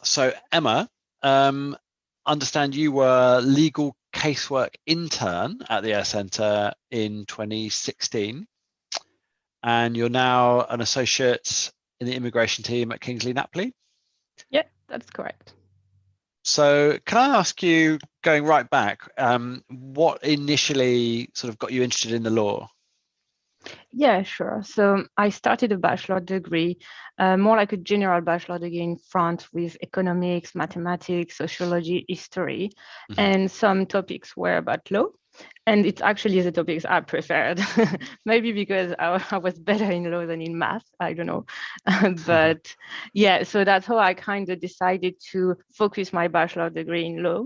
So Emma, understand you were legal casework intern at the AIRE Centre in 2016, and you're now an associate in the immigration team at Kingsley Napley. Yeah, that's correct. So can I ask you, going right back, what initially sort of got you interested in the law? Yeah, sure. So I started a bachelor degree, more like a general bachelor degree in France with economics, mathematics, sociology, history, and some topics were about law. And it's actually the topics I preferred, maybe because I was better in law than in math, I don't know. But yeah, so that's how I kind of decided to focus my bachelor degree in law.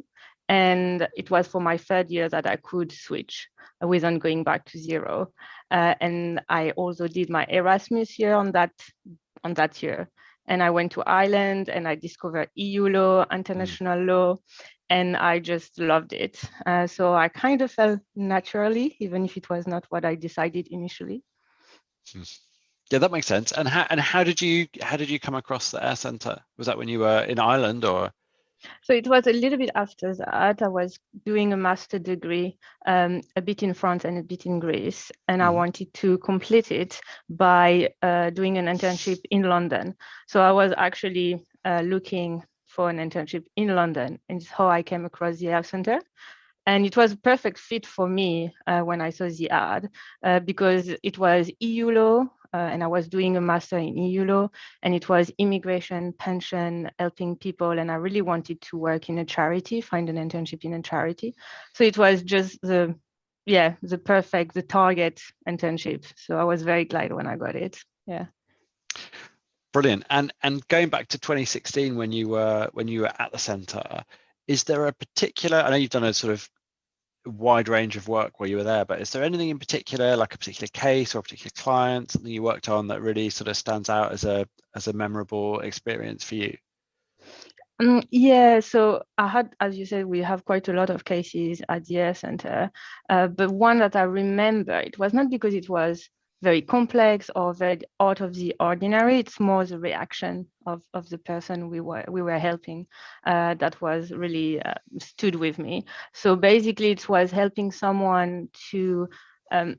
And it was for my third year that I could switch without going back to zero. And I also did my Erasmus year on that year. And I went to Ireland and I discovered EU law, international law, and I just loved it. So I kind of fell naturally, even if it was not what I decided initially. Yeah, that makes sense. And how did you come across the AIRE Centre? Was that when you were in Ireland, or? So it was a little bit after that. I was doing a master degree, a bit in France and a bit in Greece, and I wanted to complete it by doing an internship in London. So I was actually looking for an internship in London, and it's how I came across the AIRE Centre. And it was a perfect fit for me when I saw the ad because it was EU law, and I was doing a master in EU law, and it was immigration, pension, helping people, and I really wanted to work in a charity, find an internship in a charity. So it was just the target internship. So I was very glad when I got it. Yeah. Brilliant. And going back to 2016 when you were at the centre, is there a particular, I know you've done a sort of wide range of work while you were there, but is there anything in particular, like a particular case or a particular client, something you worked on that really sort of stands out as a memorable experience for you? Yeah, so I had, as you said, we have quite a lot of cases at the AIRE Centre, but one that I remember, it was not because it was very complex or very out of the ordinary. It's more the reaction of the person we were helping that was really stood with me. So basically, it was helping someone to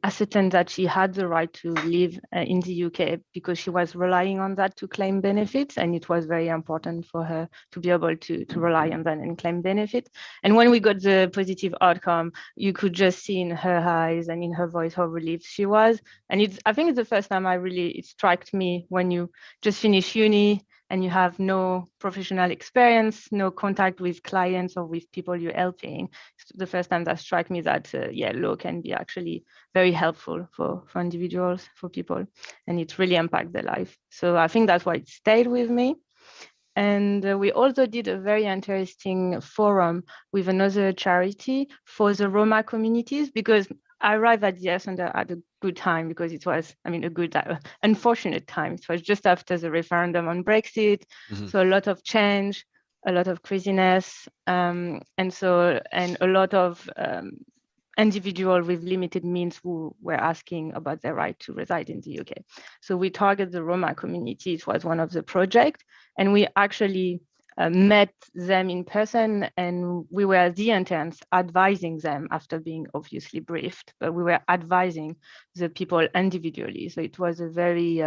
ascertain that she had the right to live in the UK because she was relying on that to claim benefits, and it was very important for her to be able to rely on that and claim benefits. And when we got the positive outcome, you could just see in her eyes and in her voice how relieved she was. And I think it's the first time it struck me when you just finish uni and you have no professional experience, no contact with clients or with people you're helping. It's the first time that struck me that, law can be actually very helpful for individuals, for people, and it really impacts their life. So I think that's why it stayed with me. And we also did a very interesting forum with another charity for the Roma communities, because I arrived at the AIRE Centre at a good time because it was, a good, unfortunate time. It was just after the referendum on Brexit. So a lot of change, a lot of craziness, and a lot of individuals with limited means who were asking about their right to reside in the UK. So we target the Roma community. It was one of the projects, and we actually met them in person, and we were the interns advising them after being obviously briefed, but we were advising the people individually. So it was a very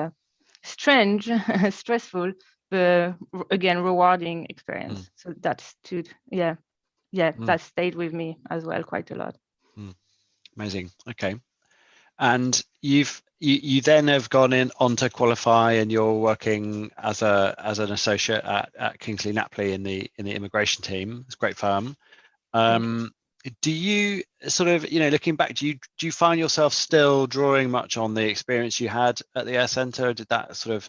strange, stressful, but again, rewarding experience. So that stayed with me as well quite a lot. Amazing. Okay. And you then have gone on to qualify, and you're working as an associate at Kingsley Napley in the immigration team. It's a great firm. Do you sort of, looking back, do you find yourself still drawing much on the experience you had at the AIRE Centre? Did that sort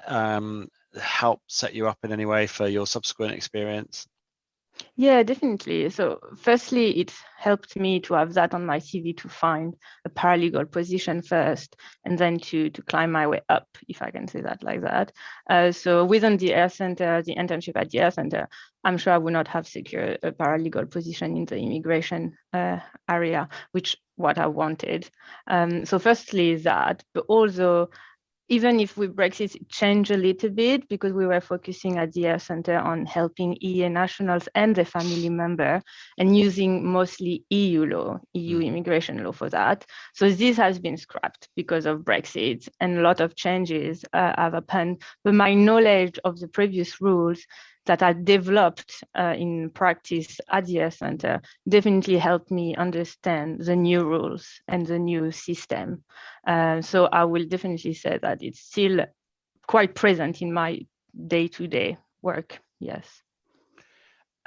of help set you up in any way for your subsequent experience? Yeah, definitely. So firstly, it helped me to have that on my CV to find a paralegal position first, and then to climb my way up, if I can say that like that. So within the AIRE Centre, the internship at the AIRE Centre, I'm sure I would not have secured a paralegal position in the immigration area, which what I wanted. So firstly that, but also even if with Brexit, it changed a little bit because we were focusing at the AIRE Centre on helping EA nationals and their family member and using mostly EU law, EU immigration law for that. So this has been scrapped because of Brexit, and a lot of changes have happened. But my knowledge of the previous rules that I developed in practice at the AIRE Centre definitely helped me understand the new rules and the new system. So I will definitely say that it's still quite present in my day-to-day work, yes.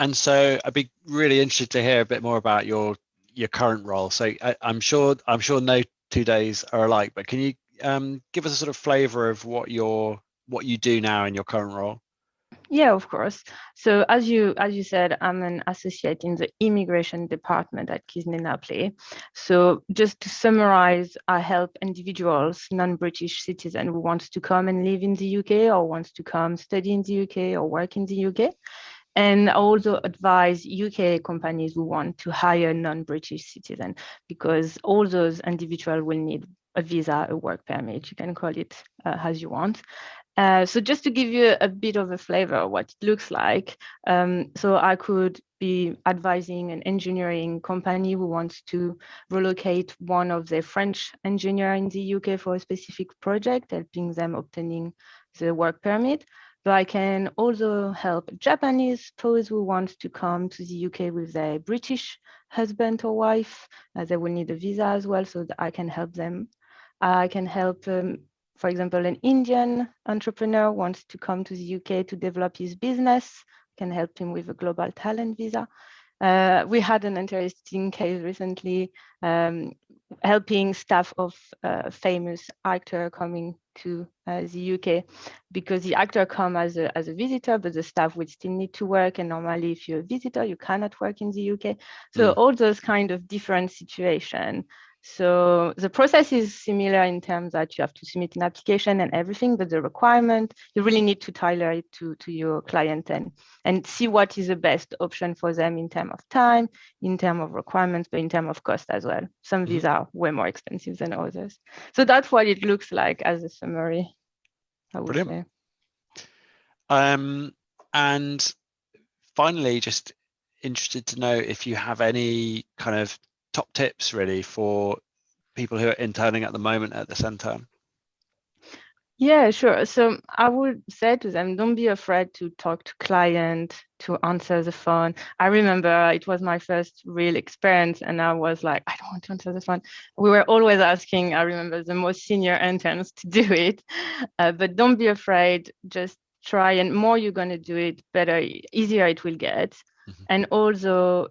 And so I'd be really interested to hear a bit more about your current role. So I'm sure no 2 days are alike, but can you give us a sort of flavour of what you do now in your current role? Yeah, of course. So as you said, I'm an associate in the immigration department at Kingsley Napley. So just to summarize, I help individuals, non-British citizens who wants to come and live in the UK or wants to come study in the UK or work in the UK. And I also advise UK companies who want to hire non-British citizens, because all those individuals will need a visa, a work permit, you can call it as you want. So just to give you a bit of a flavor of what it looks like, so I could be advising an engineering company who wants to relocate one of their French engineers in the UK for a specific project, helping them obtaining the work permit. But I can also help a Japanese spouse who wants to come to the UK with their British husband or wife. They will need a visa as well, so that I can help them. I can help for example, an Indian entrepreneur wants to come to the UK to develop his business, can help him with a global talent visa. We had an interesting case recently, helping staff of a famous actor coming to the UK, because the actor come as a visitor, but the staff would still need to work. And normally if you're a visitor, you cannot work in the UK. So all those kind of different situations. So the process is similar in terms that you have to submit an application and everything, but the requirement, you really need to tailor it to your client and see what is the best option for them in terms of time, in terms of requirements, but in terms of cost as well. Some visas are way more expensive than others. So that's what it looks like as a summary, I would say. And finally, just interested to know if you have any kind of top tips really for people who are interning at the moment at the centre. Yeah, sure. So I would say to them, don't be afraid to talk to client, to answer the phone. I remember it was my first real experience and I was like, I don't want to answer the phone. We were always asking, I remember the most senior interns to do it, but don't be afraid, just try, and more you're going to do it, better, easier it will get. And also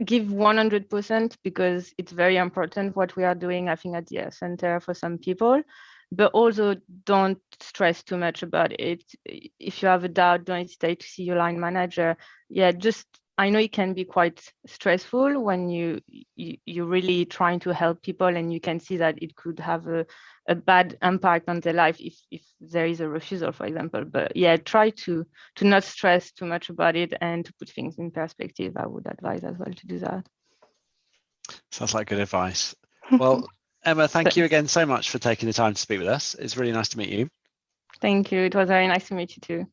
give 100%, because it's very important what we are doing, I think, at the AIRE Centre for some people. But also don't stress too much about it. If you have a doubt, don't hesitate to see your line manager. Yeah, just, I know it can be quite stressful when you're really trying to help people and you can see that it could have a bad impact on their life if there is a refusal, for example. But yeah, try to not stress too much about it and to put things in perspective. I would advise as well to do that. Sounds like good advice. Well, Emma, thank you again so much for taking the time to speak with us. It's really nice to meet you. Thank you. It was very nice to meet you too.